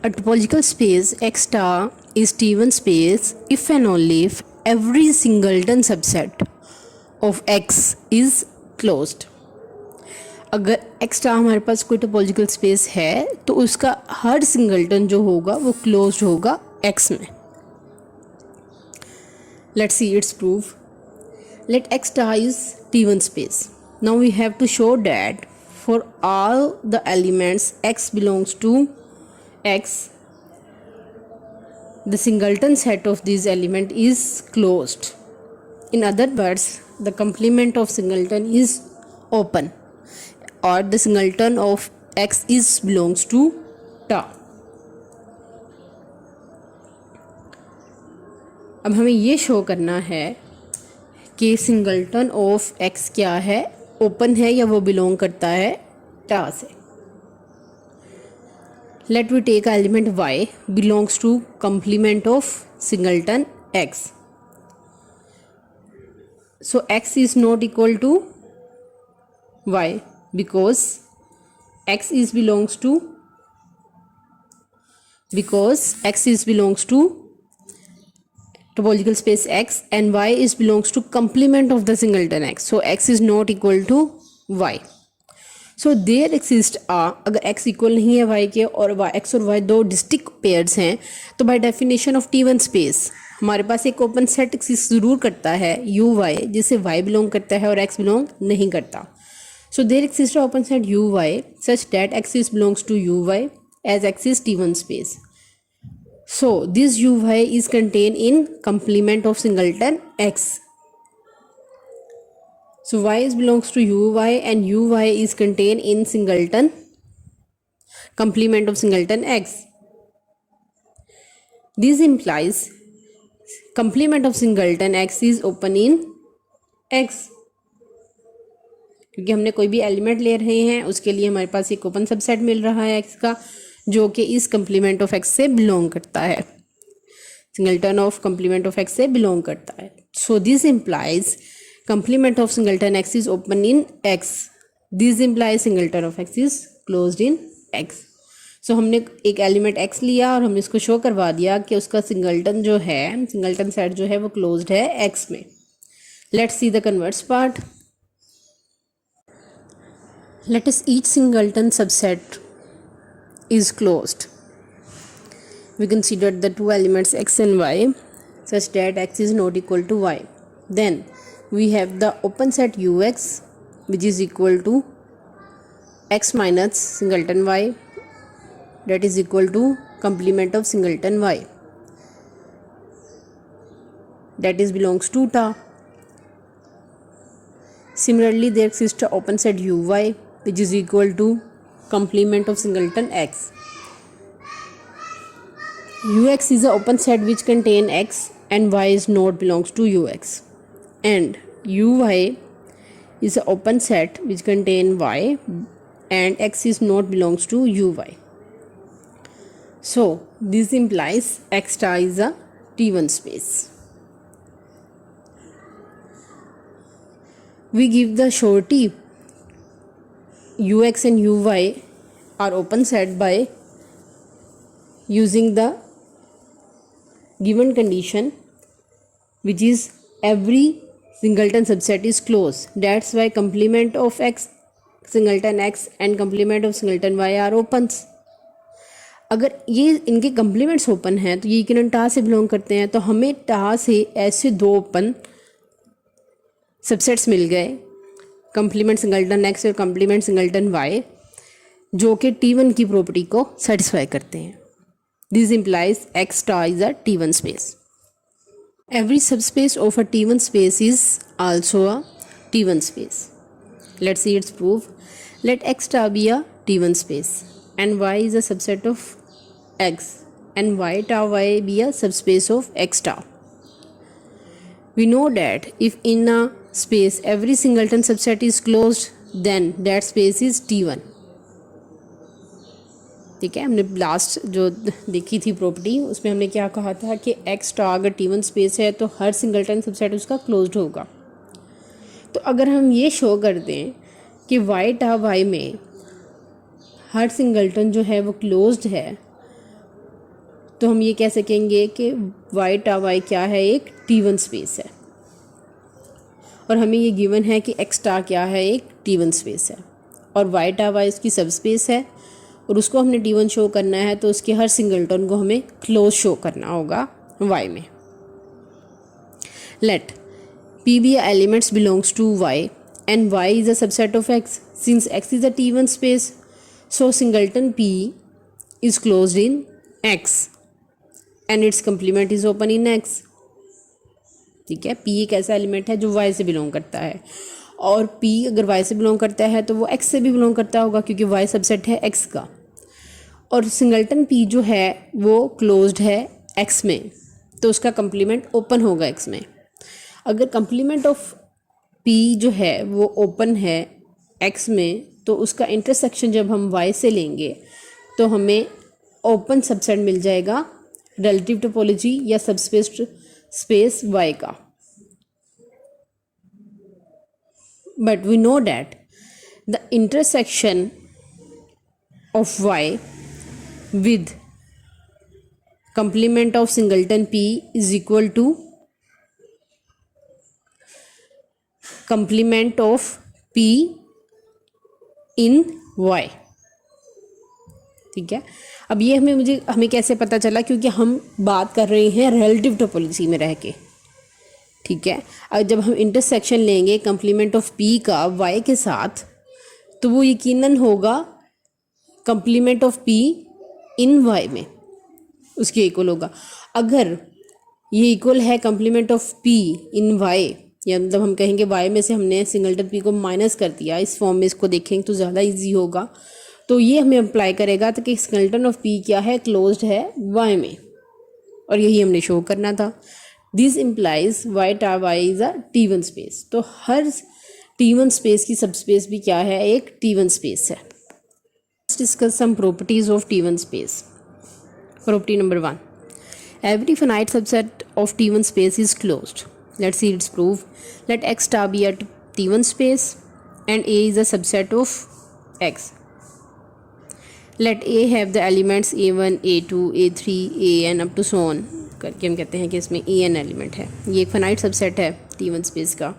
A topological space X star is T1 space if and only if every singleton subset of X is closed. अगर X star हमारे पास कोई topological space है तो उसका हर singleton जो होगा वो क्लोज्ड होगा X में. Let's see its proof. Let X star is T1 space. Now we have to show that for all the elements X belongs to X, the singleton set of this element is closed. In other words, the complement of singleton is open, or the singleton of X is belongs to tau. अब हमें ये show करना है कि singleton of X क्या है, open है या वो बिलोंग करता है टा से. Let we take element Y belongs to complement of singleton X. So X is not equal to Y because X belongs to topological space X and Y belongs to complement of the singleton X. So X is not equal to Y. So there exist अगर X equal नहीं है Y के और X और Y दो distinct pairs हैं तो by definition of T1 space हमारे पास एक ओपन सेट एक्सिस्ट ज़रूर करता है UY जिसे Y बिलोंग करता है और X बिलोंग नहीं करता. So there exists an open set UY such that X belongs to UY as X is T1 space. So this UY is contained in complement of singleton X. So Y belongs to UY and UY is contained in singleton complement of singleton X. This implies complement of singleton X is open in X. क्योंकि हमने कोई भी element ले रहे हैं उसके लिए हमारे पास एक ओपन सबसेट मिल रहा है X का जो कि इस complement of X से बिलोंग करता है, singleton of complement of X से बिलोंग करता है. So this implies complement of singleton X is open in X. This implies singleton of X is closed in X. So हमने एक element X लिया और हमने इसको शो करवा दिया कि उसका सिंगलटन जो है, सिंगलटन सेट जो है वो क्लोज्ड है X में. Let's see the converse part. Let us each singleton subset is closed. We consider the two elements X and Y such that X is not equal to Y. Then we have the open set UX which is equal to X minus singleton Y, that is equal to complement of singleton Y, that is belongs to tau. Similarly, there exists an open set UY which is equal to complement of singleton X. UX is an open set which contain X and Y is not belongs to UX, and UY is an open set which contain Y and X is not belongs to UY. So this implies X star is a T1 space. We give the surety UX and UY are open set by using the given condition which is every singleton subset is closed. That's why complement of X singleton X and complement of singleton Y are opens. अगर ये इनके complements open हैं तो ये equivalent टा से belong करते हैं तो हमें टा से ऐसे दो ओपन सबसेट्स मिल गए, complement singleton X और complement singleton Y, जो कि T1 की प्रॉपर्टी को सेटिस्फाई करते हैं. This implies X star is a T1 space. Every subspace of a T1 space is also a T1 space. Let's see its proof. Let X star be a T1 space and Y is a subset of X and Y tau Y be a subspace of X tau. We know that if in a space every singleton subset is closed then that space is T1. ठीक है, हमने last जो देखी थी property उसमें हमने क्या कहा था कि X स्टार अगर T1 स्पेस है तो हर सिंगलटन सबसेट उसका क्लोज्ड होगा. तो अगर हम ये शो कर दें कि Y टा Y में हर सिंगलटन जो है वो क्लोज्ड है तो हम ये कह सकेंगे कि वाई टा वाई क्या है, एक T1 स्पेस है। और हमें ये गिवन है कि एक्स टा क्या है, एक T1 स्पेस है, और वाई टा वाई उसकी सब स्पेस है, और उसको हमने T1 शो करना है तो उसके हर सिंगलटन को हमें क्लोज शो करना होगा y में। Let p be elements belongs to y and y is a subset of x. Since x is a T1 space, so singleton p is closed in x and its complement is open in x. ठीक है, p एक ऐसा element है जो y से belong करता है, और p अगर y से बिलोंग करता है तो वो x से भी बिलोंग करता होगा क्योंकि y सबसेट है x का, और सिंगलटन p जो है वो क्लोज्ड है x में, तो उसका कंप्लीमेंट ओपन होगा x में। अगर कंप्लीमेंट ऑफ p जो है वो ओपन है x में, तो उसका इंटरसेक्शन जब हम y से लेंगे तो हमें ओपन सबसेट मिल जाएगा रिलेटिव टोपोलॉजी या सबस्पेस स्पेस y का। But we know that the intersection of y with complement of singleton p is equal to complement of p in y। ठीक है, अब ये हमें कैसे पता चला, क्योंकि हम बात कर रहे हैं रिलेटिव टोपोलॉजी में रह के। ठीक है, अब जब हम इंटरसेक्शन लेंगे कंप्लीमेंट ऑफ p का y के साथ, तो वो यकीनन होगा complement of p in y में, उसके इक्वल होगा। अगर ये इक्वल है complement of p in y, या मतलब हम कहेंगे y में से हमने सिंगलटन p को माइनस कर दिया, इस फॉर्म में इसको देखेंगे तो ज़्यादा इजी होगा, तो ये हमें अप्लाई करेगा तो कि सिंगलटन ऑफ p क्या है, क्लोज्ड है y में, और यही हमने शो करना था। दिस इम्प्लाइज y टा y is a T1 space, तो हर T1 स्पेस की सब स्पेस भी क्या है, एक T1 स्पेस है। Let's discuss some properties of T1 space. Property number 1. Every finite subset of T1 space is closed. Let's see its proof. Let X star be a T1 space and A is a subset of X. Let A have the elements A1, A2, A3, AN up to so on करके हम कहते हैं कि इसमें AN element है। ये एक finite subset है T1 स्पेस का।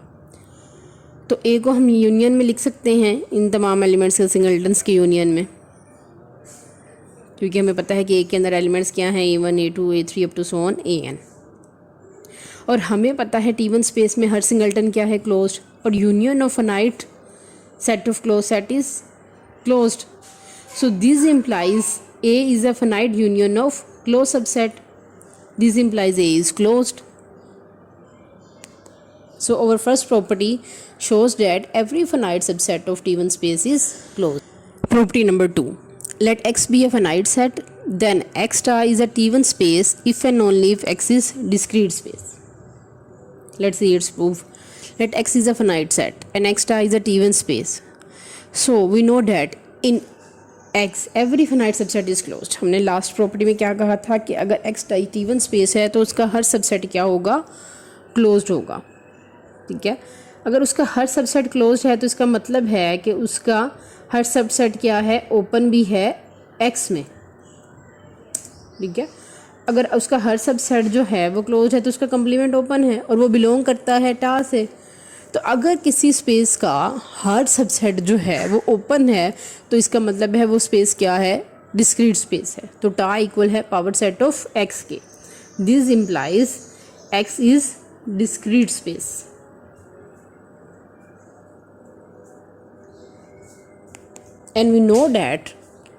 तो A को हम यूनियन में लिख सकते हैं इन तमाम एलिमेंट्स के सिंगलटन्स के यूनियन में, क्योंकि हमें पता है कि A के अंदर एलिमेंट्स क्या हैं, A1, A2, A3 up to so on AN। और हमें पता है T1 स्पेस में हर सिंगलटन क्या है, क्लोज्ड, और union of finite set of close set is closed. So this implies A is a finite union of closed subset. This implies A is closed. So our first property shows that every finite subset of T1 space is closed. Property number 2. Let X be a finite set, then X star is a T1 space if and only if X is discrete space. Let's see its proof. Let X is a finite set and X star is a T1 space. So we know that in X every finite subset is closed. हमने last property में क्या कहा था कि अगर X T1 space है तो उसका हर सबसेट क्या होगा, क्लोज्ड होगा। ठीक है, अगर उसका हर सबसेट क्लोज्ड है तो इसका मतलब है कि उसका हर सबसेट क्या है, ओपन भी है X में। ठीक है, अगर उसका हर सबसेट जो है वो क्लोज्ड है तो उसका कंप्लीमेंट ओपन है और वो बिलोंग करता है टा से। तो अगर किसी स्पेस का हर सबसेट जो है वो ओपन है तो इसका मतलब है वो स्पेस क्या है, डिस्क्रीट स्पेस है। तो टा इक्वल है पावर सेट ऑफ X के। This implies X is discrete space. And we know that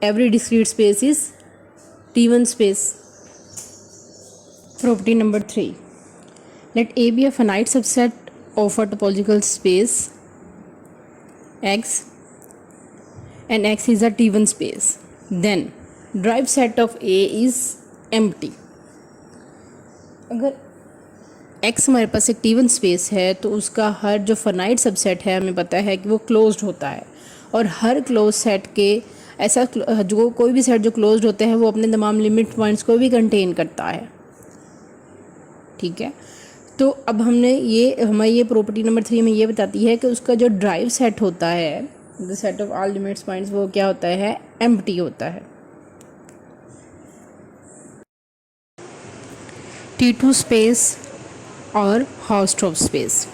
every discrete space is T1 space. Property number 3. Let A be a finite subset of a topological space X and X is a T1 space. Then derived set of A is empty. अगर X हमारे पास एक T1 space है तो उसका हर जो finite subset है हमें पता है कि वो क्लोज्ड होता है, और हर क्लोज सेट के ऐसा जो कोई भी सेट जो क्लोज्ड होते हैं वो अपने तमाम लिमिट पॉइंट्स को भी कंटेन करता है। ठीक है, तो अब हमारी ये प्रॉपर्टी नंबर 3 में ये बताती है कि उसका जो ड्राइव सेट होता है, the set of all limits points, वो क्या होता है, एम्प्टी होता है। T2 space or Hausdorff space.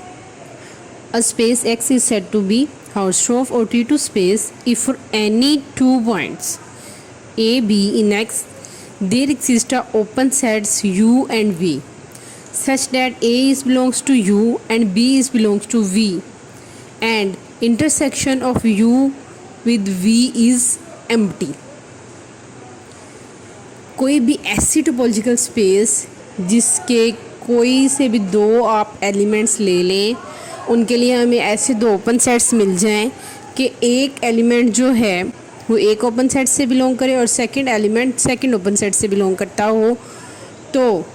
A space X is said to be Hausdorff or T2 space if for any 2 points A, B in X there exist a open sets U and V such that A is belongs to U and B is belongs to V and intersection of U with V is empty. कोई भी ऐसी topological space जिसके कोई से भी दो आप elements ले लें, उनके लिए हमें ऐसे दो ओपन सेट्स मिल जाएं कि एक एलिमेंट जो है वो एक ओपन सेट से बिलोंग करे और second element second open set से बिलोंग करता हो, तो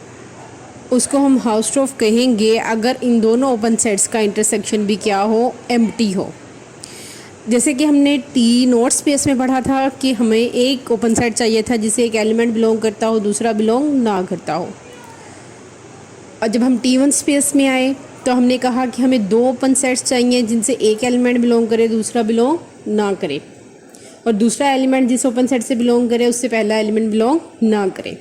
उसको हम हाउसडॉर्फ कहेंगे अगर इन दोनों ओपन सेट्स का इंटरसेक्शन भी क्या हो, एम्प्टी हो। जैसे कि हमने टी नोट स्पेस में पढ़ा था कि हमें एक ओपन सेट चाहिए था जिसे एक एलिमेंट बिलोंग करता हो, दूसरा बिलोंग ना करता हो। और जब हम T1 स्पेस में आए तो हमने कहा कि हमें दो ओपन सेट्स चाहिए जिनसे एक एलिमेंट बिलोंग करे, दूसरा बिलोंग ना करे, और दूसरा एलिमेंट जिस ओपन सेट से बिलोंग करे उससे पहला एलिमेंट बिलोंग ना करे।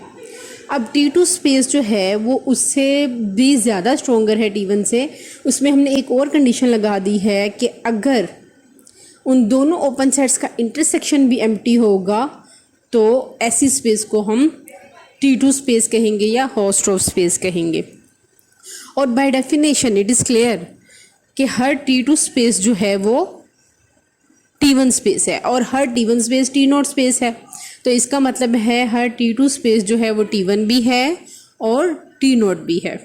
अब T2 स्पेस जो है वो उससे भी ज़्यादा स्ट्रॉन्गर है T1 से। उसमें हमने एक और कंडीशन लगा दी है कि अगर उन दोनों ओपन सेट्स का इंटरसेक्शन भी एम्प्टी होगा तो ऐसी स्पेस को हम T2 स्पेस कहेंगे या हाउसडॉर्फ स्पेस कहेंगे। और by definition it is clear कि हर T2 स्पेस जो है वो T1 स्पेस है और हर T1 space T not space है। तो इसका मतलब है हर T2 स्पेस जो है वो T1 भी है और T नॉट भी है।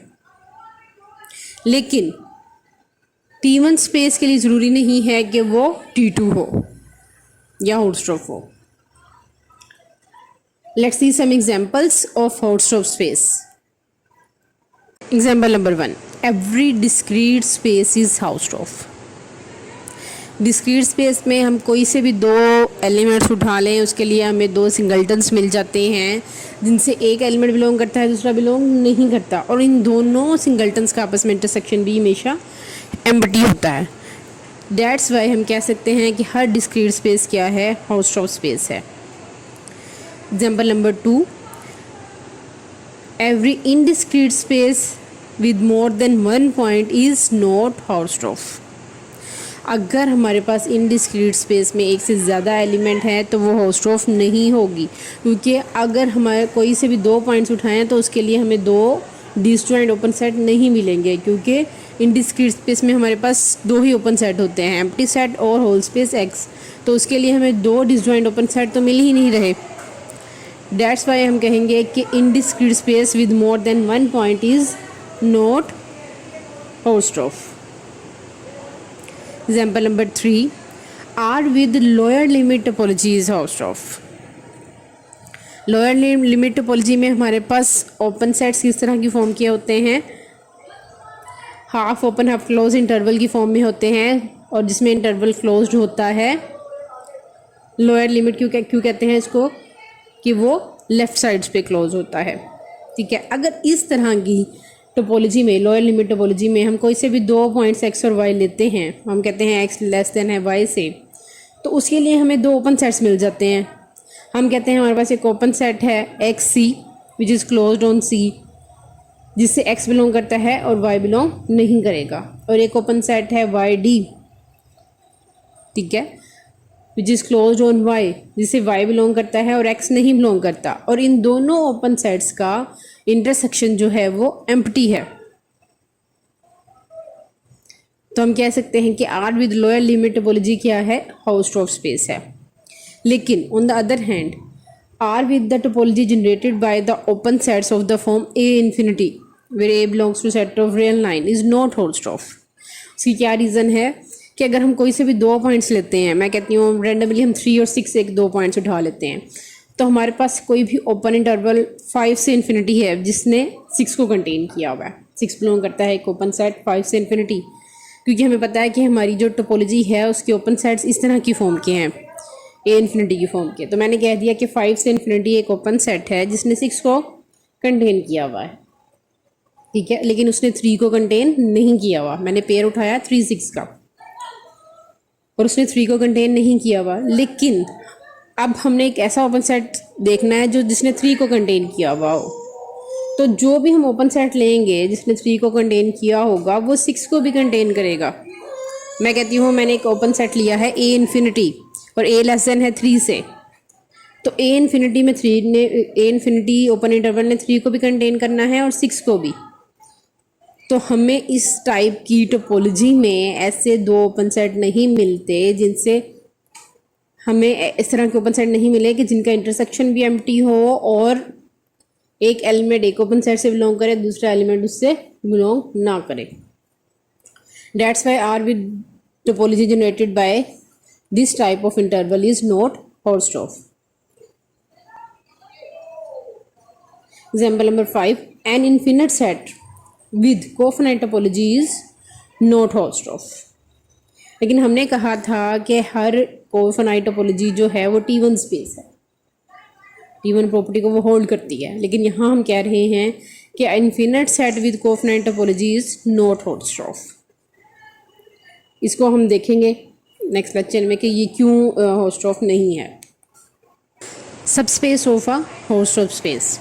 लेकिन T1 स्पेस के लिए ज़रूरी नहीं है कि वो T2 हो या हाउसडॉर्फ हो। Let's see some examples of Hausdorff space. Example number 1, every discrete space is Hausdorff. Discrete space में हम कोई से भी दो एलिमेंट्स उठा लें, उसके लिए हमें दो सिंगल्टन्स मिल जाते हैं जिनसे एक एलिमेंट बिलोंग करता है, दूसरा बिलोंग नहीं करता, और इन दोनों सिंगल्टन्स का आपस में इंटरसेक्शन भी हमेशा एम्प्टी होता है। दैट्स वाई हम कह सकते हैं कि हर डिस्क्रीट स्पेस क्या है, हाउसडॉर्फ स्पेस है। Example number 2, every indiscrete space with more than one point is not Hausdorff. अगर हमारे पास इनडिस्क्रीट स्पेस में एक से ज़्यादा एलिमेंट है तो वो हाउसडॉर्फ नहीं होगी, क्योंकि अगर हमारे कोई से भी दो पॉइंट्स उठाएं तो उसके लिए हमें दो डिसजॉइंट ओपन सेट नहीं मिलेंगे, क्योंकि इनडिस्क्रीट स्पेस में हमारे पास दो ही ओपन सेट होते हैं, एम्प्टी सेट और होल स्पेस एक्स। तो उसके लिए हमें दो डिसजॉइंट ओपन सेट तो मिल ही नहीं रहे। दैट्स वाई हम कहेंगे कि indiscrete space with more than one point is not Hausdorff. Example number 3, R with lower limit topology is Hausdorff. Lower limit topology में हमारे पास ओपन सेट्स किस तरह की फॉर्म किए होते हैं, half open half close interval की फॉर्म में होते हैं, और जिसमें इंटरवल क्लोज्ड होता है। लोअर लिमिट क्यों कहते हैं इसको, कि वो लेफ़्ट साइड्स पे क्लोज होता है। ठीक है, अगर इस तरह की टोपोलॉजी में, लोअर लिमिट टोपोलॉजी में हम कोई से भी दो पॉइंट्स एक्स और वाई लेते हैं, हम कहते हैं एक्स लेस देन है वाई से, तो उसके लिए हमें दो ओपन सेट्स मिल जाते हैं। हम कहते हैं हमारे पास एक ओपन सेट है X C which is closed on C, जिससे एक्स बिलोंग करता है और वाई बिलोंग नहीं करेगा, और एक ओपन सेट है वाई डी, ठीक है, which is closed on Y, जिससे वाई बिलोंग करता है और एक्स नहीं बिलोंग करता, और इन दोनों ओपन सेट्स का इंटरसेक्शन जो है वो एम्प्टी है। तो हम कह सकते हैं कि R with lower limit topology क्या है, हाउसडॉर्फ स्पेस है। लेकिन on the other hand, R with the topology generated by the open sets of the form A infinity where A belongs to set of real line is not Hausdorff. उसकी क्या reason है कि अगर हम कोई से भी दो पॉइंट्स लेते हैं, मैं कहती हूँ रैंडमली हम 3 और 6 एक दो पॉइंट्स उठा लेते हैं, तो हमारे पास कोई भी ओपन इंटरवल 5 से इन्फिनिटी है जिसने 6 को कंटेन किया हुआ है। 6 बिलोंग करता है एक ओपन सेट 5 से इन्फिनिटी, क्योंकि हमें पता है कि हमारी जो टोपोलॉजी है उसके ओपन सेट्स इस तरह की फॉर्म के हैं, ए इन्फिनिटी की फॉर्म के। तो मैंने कह दिया कि 5 से इन्फिनिटी एक ओपन सेट है जिसने 6 को कंटेन किया हुआ है, ठीक है, लेकिन उसने 3 को कंटेन नहीं किया हुआ। मैंने पेयर उठाया 3 6 का और उसने 3 को कंटेन नहीं किया हुआ। लेकिन अब हमने एक ऐसा ओपन सेट देखना है जो जिसने 3 को कंटेन किया हुआ हो, तो जो भी हम ओपन सेट लेंगे जिसने 3 को कंटेन किया होगा वो 6 को भी कंटेन करेगा। मैं कहती हूँ मैंने एक ओपन सेट लिया है ए इन्फिनिटी और ए लेस देन है 3 से, तो ए इन्फिनिटी में 3 ने, ए इन्फिनिटी ओपन इंटरवल ने 3 को भी कंटेन करना है और 6 को भी। तो हमें इस टाइप की टोपोलॉजी में ऐसे दो ओपन सेट नहीं मिलते जिनसे हमें इस तरह के ओपन सेट नहीं मिले कि जिनका इंटरसेक्शन भी एम्प्टी हो और एक एलिमेंट एक ओपन सेट से बिलोंग करे, दूसरा एलिमेंट उससे बिलोंग ना करे। That's why R with topology generated by this type of interval is not Hausdorff. Example number 5. An infinite set with cofinite topology is not Hausdorff. लेकिन हमने कहा था कि हर कोफाइनाइट टोपोलॉजी जो है वो T1 स्पेस है, T1 प्रॉपर्टी को वो होल्ड करती है। लेकिन यहाँ हम कह रहे हैं कि infinite set with cofinite topology is not Hausdorff. इसको हम देखेंगे नेक्स्ट लेक्चर में कि ये क्यों Hausdorff नहीं है। Subspace of a Hausdorff space.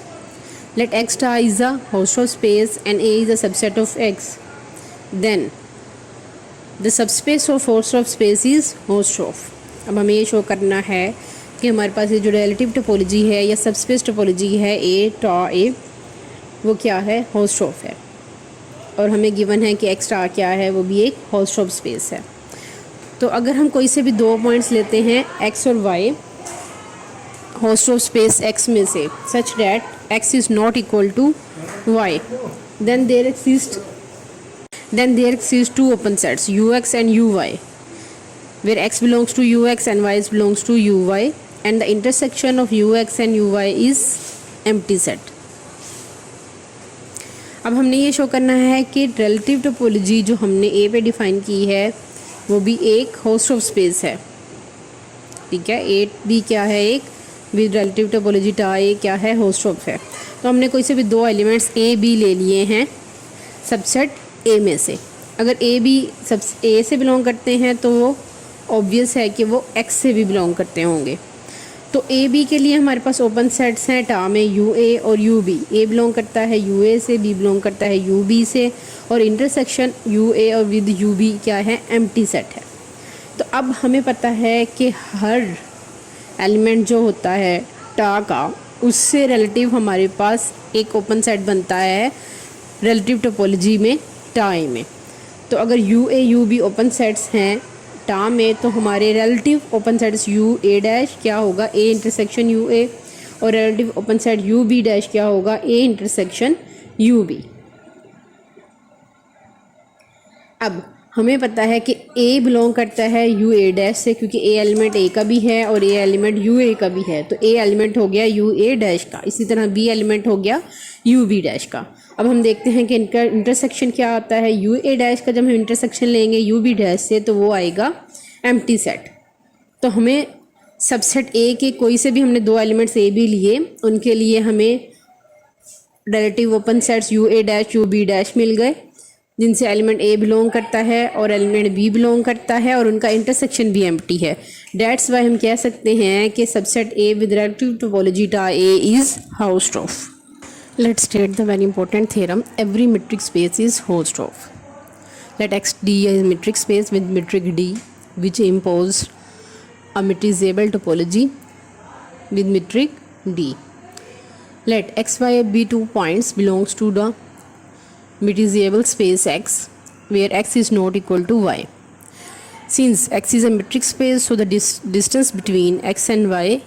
Let X star is a Hausdorff space and A is a subset of X. Then the subspace of Hausdorff space is Hausdorff. अब हमें ये शो करना है कि हमारे पास ये जो रिलेटिव टोपोलॉजी है या सबस्पेस टोपोलॉजी है A टा A, वो क्या है, Hausdorff है। और हमें गिवन है कि X स्टार क्या है, वो भी एक Hausdorff स्पेस है। तो अगर हम कोई से भी दो पॉइंट्स लेते हैं X और Y Hausdorff space X में से such that X is not equal to Y, then there exist two open sets UX and UY, where X belongs to UX and Y belongs to UY, and the intersection of UX and UY is empty set. अब हमने ये show करना है कि relative topology जो हमने A पे define की है वो भी एक Hausdorff स्पेस है, ठीक है। A भी क्या है, एक विद रिलेटिव टोपोलॉजी टा A क्या है, Hausdorff है। तो हमने कोई से भी दो एलिमेंट्स A B ले लिए हैं सबसेट A में से। अगर A B सब A से बिलोंग करते हैं तो वो ऑब्वियस है कि वो X से भी बिलोंग करते होंगे। तो A B के लिए हमारे पास ओपन सेट्स हैं टा में UA और UB। A बिलोंग करता है UA से, B बिलोंग करता है UB से, और इंटरसेक्शन UA और विद UB क्या है, एम्प्टी सेट है। तो अब हमें पता है कि हर एलिमेंट जो होता है टा का, उससे रिलेटिव हमारे पास एक ओपन सेट बनता है रिलेटिव टोपोलॉजी में टा ए में। तो अगर UA UB ओपन सेट्स हैं टा में तो हमारे relative open sets UA dash क्या होगा, A इंटरसेक्शन UA, और relative open set UB dash क्या होगा, A इंटरसेक्शन UB। अब हमें पता है कि A बिलोंग करता है UA डैश से, क्योंकि A एलिमेंट A का भी है और A एलिमेंट UA का भी है। तो A एलिमेंट हो गया UA डैश का, इसी तरह B एलिमेंट हो गया UB डैश का। अब हम देखते हैं कि इनका इंटरसेक्शन क्या आता है। UA डैश का जब हम इंटरसेक्शन लेंगे UB डैश से तो वो आएगा एम्प्टी सेट। तो हमें सबसेट A के कोई से भी हमने दो एलिमेंट्स A B लिए, उनके लिए हमें relative open sets UA dash UB dash मिल गए, जिनसे एलिमेंट A बिलोंग करता है और एलिमेंट B बिलोंग करता है और उनका इंटरसेक्शन भी एम्प्टी है। डेट्स वाई हम कह सकते हैं कि subset A with relative topology टा A is Hausdorff. Let's state the very important theorem. Every metric space is Hausdorff. Let X D a metric space with metric D which impose a metrizable topology with metric D. Let X Y be two points belongs to the metrizable space X where X is not equal to Y. Since X is a metric space, so the distance between X and Y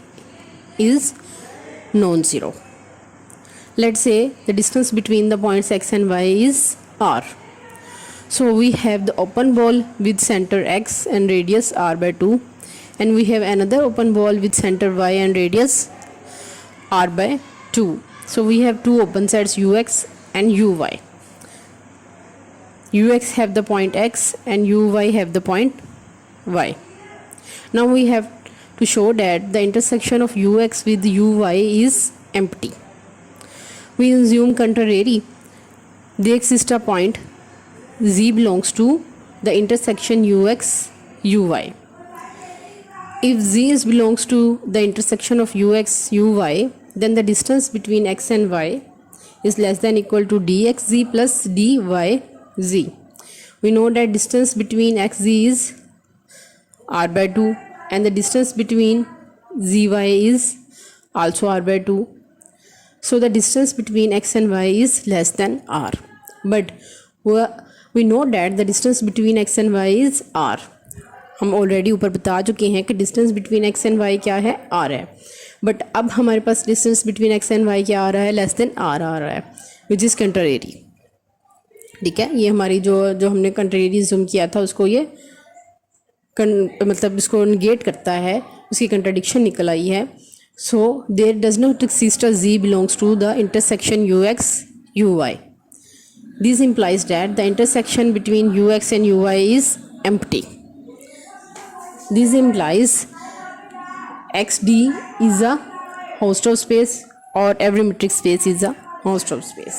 is non-zero. Let's say the distance between the points X and Y is R. So we have the open ball with center X and radius R by 2, and we have another open ball with center Y and radius R by 2. So we have two open sets UX and UY. UX have the point X and UY have the point Y. Now we have to show that the intersection of UX with UY is empty. We assume contrary, there exists a point Z belongs to the intersection UX UY. If Z belongs to the intersection of UX UY, then the distance between X and Y is less than equal to dxz plus dyz. We know that distance between xz is r by 2 and the distance between zy is also r by 2. So the distance between x and y is less than r. But we know that the distance between x and y is r. हम already ऊपर बता चुके हैं कि distance between X and Y क्या है, R है. But अब हमारे पास distance between X and Y क्या आ रहा है, लेस देन आर आ रहा है, विच इज़ कंट्रेरी. ठीक है, ये हमारी जो हमने कंट्रेरी जूम किया था उसको ये मतलब इसको निगेट करता है, उसकी कंट्राडिक्शन निकल आई है. So there does not exist a z belongs to the intersection ux uy. This implies that the intersection between ux and uy is empty. This implies xd is a host of space or every metric space is a host of space.